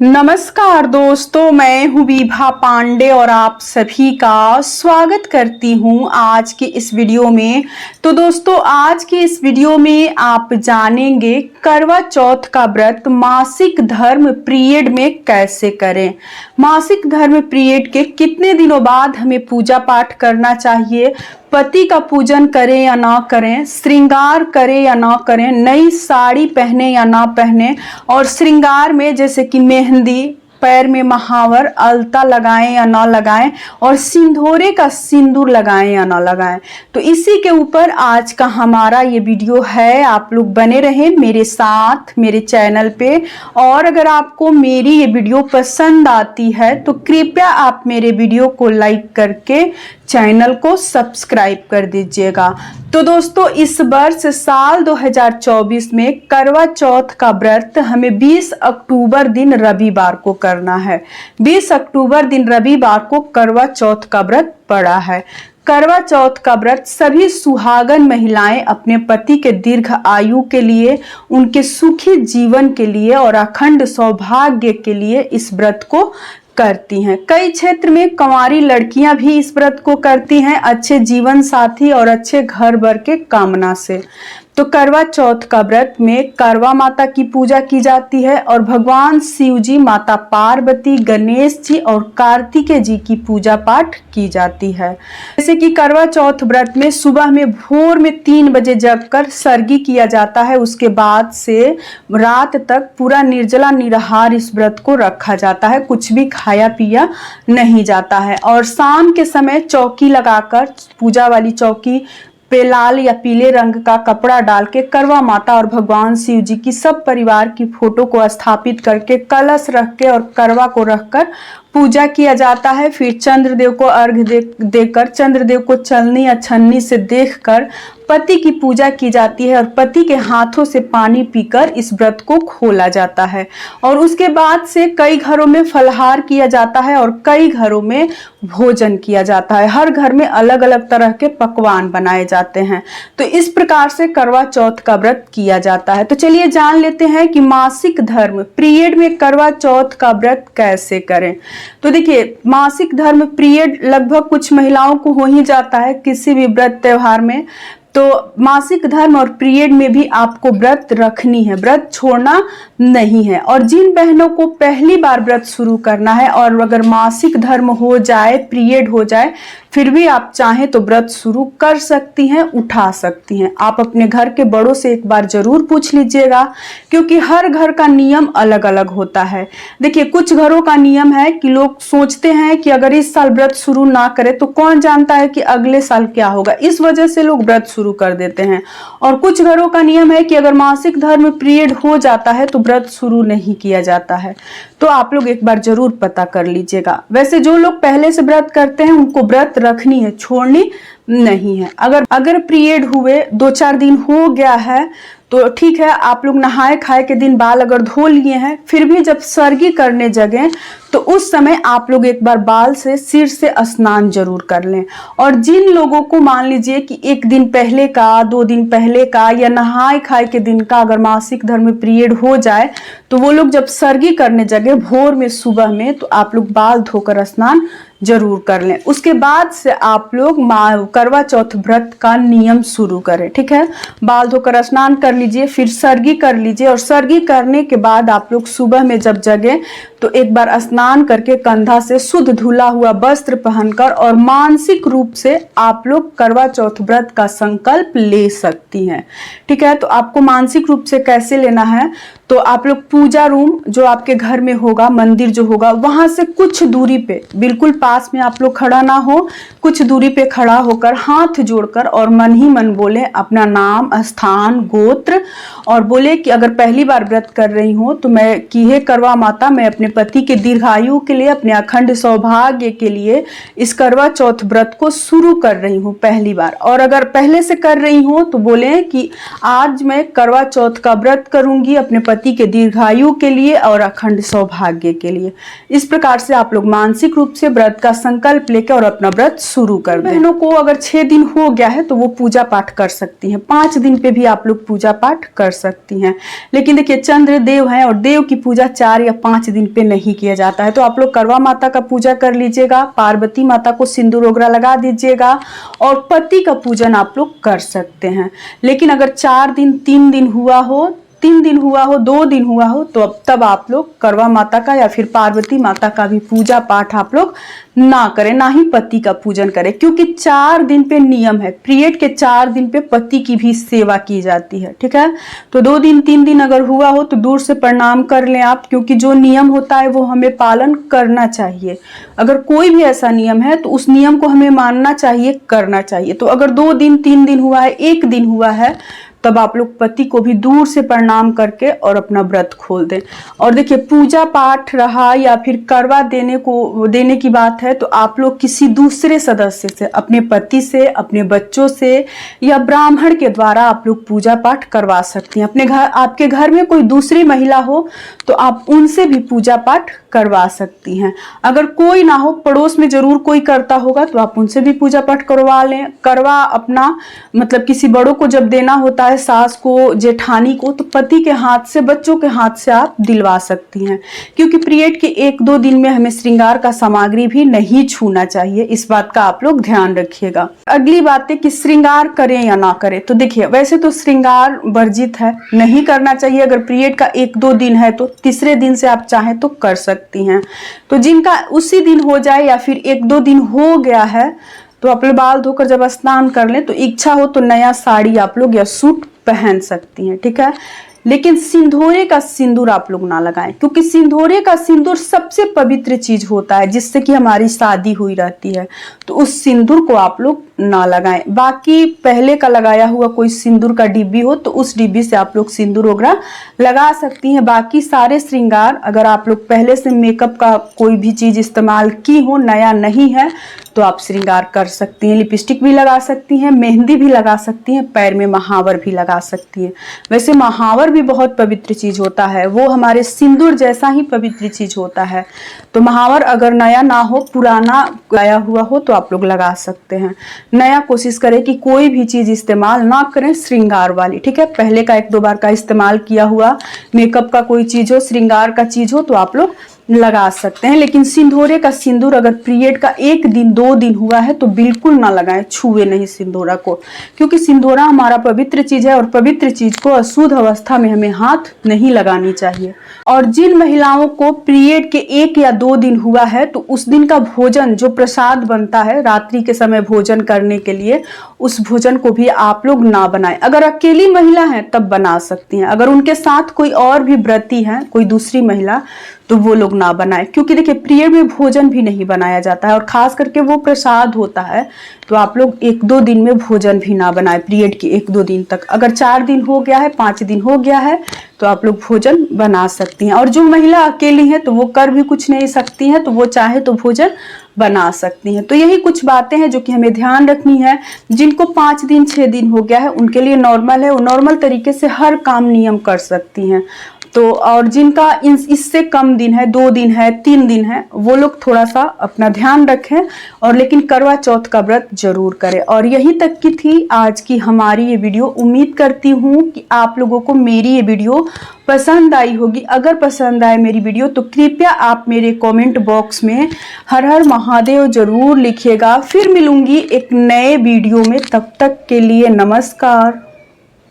नमस्कार दोस्तों, मैं हूँ विभा पांडे और आप सभी का स्वागत करती हूँ आज की इस वीडियो में। तो दोस्तों, आज की इस वीडियो में आप जानेंगे करवा चौथ का व्रत मासिक धर्म पीरियड में कैसे करें। मासिक धर्म पीरियड के कितने दिनों बाद हमें पूजा पाठ करना चाहिए, पति का पूजन करें या ना करें, श्रृंगार करें या ना करें, नई साड़ी पहने या ना पहने, और श्रृंगार में जैसे कि मेहंदी, पैर में महावर, अलता लगाएं या ना लगाएं, और सिंदूरे का सिंदूर लगाएं या ना लगाएं। तो इसी के ऊपर आज का हमारा ये वीडियो है। आप लोग बने रहें मेरे साथ मेरे चैनल पे। और अगर आपको मेरी ये वीडियो पसंद आती है तो कृपया आप मेरे वीडियो को लाइक करके चैनल को सब्सक्राइब कर दीजिएगा। तो दोस्तों, इस वर्ष साल 2024 में करवा चौथ का व्रत हमें 20 अक्टूबर दिन रविवार को करना है। 20 अक्टूबर दिन रविवार को करवा चौथ का व्रत पड़ा है। करवा चौथ का व्रत सभी सुहागन महिलाएं अपने पति के दीर्घ आयु के लिए, उनके सुखी जीवन के लिए और अखंड सौभाग्य के लिए इस व्रत को करती हैं। कई क्षेत्र में कंवारी लड़कियां भी इस व्रत को करती हैं, अच्छे जीवन साथी और अच्छे घर बर के कामना से। तो करवा चौथ का व्रत में करवा माता की पूजा की जाती है और भगवान शिव जी, माता पार्वती, गणेश जी और कार्तिकेय जी की पूजा पाठ की जाती है। जैसे कि करवा चौथ व्रत में सुबह में भोर में 3 बजे जगकर सर्गी किया जाता है। उसके बाद से रात तक पूरा निर्जला निराहार इस व्रत को रखा जाता है, कुछ भी खाया पिया नहीं जाता है। और शाम के समय चौकी लगाकर, पूजा वाली चौकी पे लाल या पीले रंग का कपड़ा डाल के करवा माता और भगवान शिव जी की सब परिवार की फोटो को स्थापित करके कलश रख के और करवा को रखकर पूजा किया जाता है। फिर चंद्रदेव को अर्घ्य देकर चंद्रदेव को चलनी या छन्नी से देखकर पति की पूजा की जाती है और पति के हाथों से पानी पीकर इस व्रत को खोला जाता है। और उसके बाद से कई घरों में फलाहार किया जाता है और कई घरों में भोजन किया जाता है। हर घर में अलग अलग तरह के पकवान बनाए जाते हैं। तो इस प्रकार से करवा चौथ का व्रत किया जाता है। तो चलिए जान लेते हैं कि मासिक धर्म पीरियड में करवा चौथ का व्रत कैसे करें। तो देखिए, मासिक धर्म पीरियड लगभग कुछ महिलाओं को हो ही जाता है किसी भी व्रत त्योहार में। तो मासिक धर्म और पीरियड में भी आपको व्रत रखनी है, व्रत छोड़ना नहीं है। और जिन बहनों को पहली बार व्रत शुरू करना है और अगर मासिक धर्म हो जाए, पीरियड हो जाए, फिर भी आप चाहें तो व्रत शुरू कर सकती हैं, उठा सकती हैं। आप अपने घर के बड़ों से एक बार जरूर पूछ लीजिएगा, क्योंकि हर घर का नियम अलग अलग होता है। देखिए, कुछ घरों का नियम है कि लोग सोचते हैं कि अगर इस साल व्रत शुरू ना करें तो कौन जानता है कि अगले साल क्या होगा, इस वजह से लोग व्रत शुरू कर देते हैं। और कुछ घरों का नियम है कि अगर मासिक धर्म पीरियड हो जाता है तो व्रत शुरू नहीं किया जाता है। तो आप लोग एक बार जरूर पता कर लीजिएगा। वैसे जो लोग पहले से व्रत करते हैं उनको व्रत रखनी है, छोड़नी नहीं है। अगर पीरियड हुए 2-4 दिन हो गया है तो ठीक है, आप लोग नहाए खाए के दिन बाल अगर धो लिए हैं, फिर भी जब सर्गी करने जगें तो उस समय आप लोग एक बार बाल से, सिर से स्नान जरूर कर लें। और जिन लोगों को मान लीजिए कि 1 दिन पहले का, 2 दिन पहले का या नहाए खाए के दिन का अगर मासिक धर्म पीरियड हो जाए तो वो लोग जब सर्गी करने जगह भोर में, सुबह में, तो आप लोग बाल धोकर स्नान जरूर कर लें। उसके बाद से आप लोग करवा चौथ व्रत का नियम शुरू करें। ठीक है, बाल धोकर स्नान कर लीजिए, फिर सर्गी कर लीजिए। और सर्गी करने के बाद आप लोग सुबह में जब जगे तो एक बार स्नान करके कंधा से शुद्ध धुला हुआ वस्त्र पहनकर और मानसिक रूप से आप लोग करवा चौथ व्रत का संकल्प ले सकती हैं। ठीक है, तो आपको मानसिक रूप से कैसे लेना है, तो आप लोग पूजा रूम जो आपके घर में होगा, मंदिर जो होगा, वहां से कुछ दूरी पे, बिल्कुल पास में आप लोग खड़ा ना हो, कुछ दूरी पे खड़ा होकर हाथ जोड़कर और मन ही मन बोले अपना नाम, स्थान, गोत्र, और बोले कि अगर पहली बार व्रत कर रही हूं तो मैं कि हे करवा माता, मैं अपने पति के दीर्घायु के लिए, अपने अखंड सौभाग्य के लिए इस करवा चौथ व्रत को शुरू कर रही हूँ पहली बार। और अगर पहले से कर रही हूँ तो बोले कि आज मैं करवा चौथ का व्रत करूंगी, अपने पति के दीर्घायु के लिए और अखंड सौभाग्य के लिए। इस प्रकार से आप लोग मानसिक रूप से व्रत का संकल्प लेकर और अपना व्रत शुरू कर दें। बहनों को अगर 6 दिन हो गया है तो वो पूजा पाठ कर सकती हैं। 5 दिन पे भी आप लोग पूजा पाठ कर सकती हैं। लेकिन देखिए चंद्र देव है और देव की पूजा 4 या 5 दिन पे नहीं किया जाता है। तो आप लोग करवा माता का पूजा कर लीजिएगा, पार्वती माता को सिंदूर वगैरह लगा दीजिएगा और पति का पूजन आप लोग कर सकते हैं। लेकिन अगर 4 दिन 3 दिन हुआ हो, 3 दिन हुआ हो, 2 दिन हुआ हो तो तब आप लोग करवा माता का या फिर पार्वती माता का भी पूजा पाठ आप लोग ना करें, ना ही पति का पूजन करें। क्योंकि 4 दिन पे नियम है, पीरियड के 4 दिन पे पति की भी सेवा की जाती है। ठीक है, तो 2 दिन 3 दिन अगर हुआ हो तो दूर से प्रणाम कर लें आप, क्योंकि जो नियम होता है वो हमें पालन करना चाहिए। अगर कोई भी ऐसा नियम है तो उस नियम को हमें मानना चाहिए, करना चाहिए। तो अगर 2 दिन 3 दिन हुआ है, 1 दिन हुआ है, तब आप लोग पति को भी दूर से प्रणाम करके और अपना व्रत खोल दें। और देखिए पूजा पाठ रहा या फिर करवा देने की बात है तो आप लोग किसी दूसरे सदस्य से, अपने पति से, अपने बच्चों से या ब्राह्मण के द्वारा आप लोग पूजा पाठ करवा सकती हैं। अपने घर, आपके घर में कोई दूसरी महिला हो तो आप उनसे भी पूजा पाठ करवा सकती हैं। अगर कोई ना हो, पड़ोस में जरूर कोई करता होगा तो आप उनसे भी पूजा पाठ करवा लें। करवा अपना मतलब किसी बड़ों को जब देना होता है, सास को, जेठानी को, तो पति के हाथ से, बच्चों के हाथ से आप दिलवा सकती हैं। क्योंकि पीरियड के 1-2 दिन में हमें श्रृंगार का सामग्री भी नहीं छूना चाहिए, इस बात का आप लोग ध्यान रखिएगा। अगली बात है कि श्रृंगार करें या ना करें। तो देखिए वैसे तो श्रृंगार वर्जित है, नहीं करना चाहिए। अगर पीरियड का 1-2 दिन है तो तीसरे दिन से आप चाहें तो कर सकती हैं। तो जिनका उसी दिन हो जाए या फिर 1-2 दिन हो गया है तो आप लोग बाल धोकर जब स्नान कर लें तो इच्छा हो तो नया साड़ी आप लोग या सूट पहन सकती हैं। ठीक है, लेकिन सिंदूरे का सिंदूर आप लोग ना लगाएं, क्योंकि सिंदूरे का सिंदूर सबसे पवित्र चीज होता है जिससे कि हमारी शादी हुई रहती है। तो उस सिंदूर को आप लोग ना लगाएं। बाकी पहले का लगाया हुआ कोई सिंदूर का डिब्बी हो तो उस डिब्बी से आप लोग सिंदूर वगैरह लगा सकती हैं। बाकी सारे श्रृंगार, अगर आप लोग पहले से मेकअप का कोई भी चीज इस्तेमाल की हो, नया नहीं है, तो आप श्रृंगार कर सकती हैं। लिपस्टिक भी लगा सकती हैं, मेहंदी भी लगा सकती हैं, पैर में महावर भी लगा सकती हैं। वैसे महावर भी बहुत पवित्र चीज होता है, वो हमारे सिंदूर जैसा ही पवित्र चीज होता है। तो महावर अगर नया ना हो, पुराना लगाया हुआ हो तो आप लोग लगा सकते हैं। नया कोशिश करें कि कोई भी चीज इस्तेमाल ना करें श्रृंगार वाली। ठीक है, पहले का 1-2 बार का इस्तेमाल किया हुआ मेकअप का कोई चीज हो, श्रृंगार का चीज हो तो आप लोग लगा सकते हैं। लेकिन सिंदूरे का सिंदूर अगर पीरियड का 1 दिन 2 दिन हुआ है तो बिल्कुल ना लगाएं, छुए नहीं सिंदूरा को, क्योंकि सिंदूरा हमारा पवित्र चीज है और पवित्र चीज को अशुद्ध अवस्था में हमें हाथ नहीं लगानी चाहिए। और जिन महिलाओं को पीरियड के 1 या 2 दिन हुआ है तो उस दिन का भोजन, जो प्रसाद बनता है रात्रि के समय भोजन करने के लिए, उस भोजन को भी आप लोग ना बनाएं। अगर अकेली महिला है तब बना सकती हैं, अगर उनके साथ कोई और भी व्रती है, कोई दूसरी महिला, तो वो लोग ना बनाए। क्योंकि देखिए पीरियड में भोजन भी नहीं बनाया जाता है और खास करके वो प्रसाद होता है, तो आप लोग 1-2 दिन में भोजन भी ना बनाए पीरियड के 1-2 दिन तक। अगर 4 दिन हो गया है, 5 दिन हो गया है तो आप लोग भोजन बना सकती हैं। और जो महिला अकेली है तो वो कर भी कुछ नहीं सकती हैं, तो वो चाहे तो भोजन बना सकती हैं। तो यही कुछ बातें हैं जो कि हमें ध्यान रखनी है। जिनको 5 दिन 6 दिन हो गया है उनके लिए नॉर्मल है, वो नॉर्मल तरीके से हर काम नियम कर सकती हैं। तो और जिनका इससे कम दिन है, 2 दिन है, 3 दिन है, वो लोग थोड़ा सा अपना ध्यान रखें और लेकिन करवा चौथ का व्रत जरूर करें। और यहीं तक की थी आज की हमारी ये वीडियो। उम्मीद करती हूँ कि आप लोगों को मेरी ये वीडियो पसंद आई होगी। अगर पसंद आए मेरी वीडियो तो कृपया आप मेरे कमेंट बॉक्स में हर हर महादेव जरूर लिखिएगा। फिर मिलूंगी एक नए वीडियो में, तब तक के लिए नमस्कार।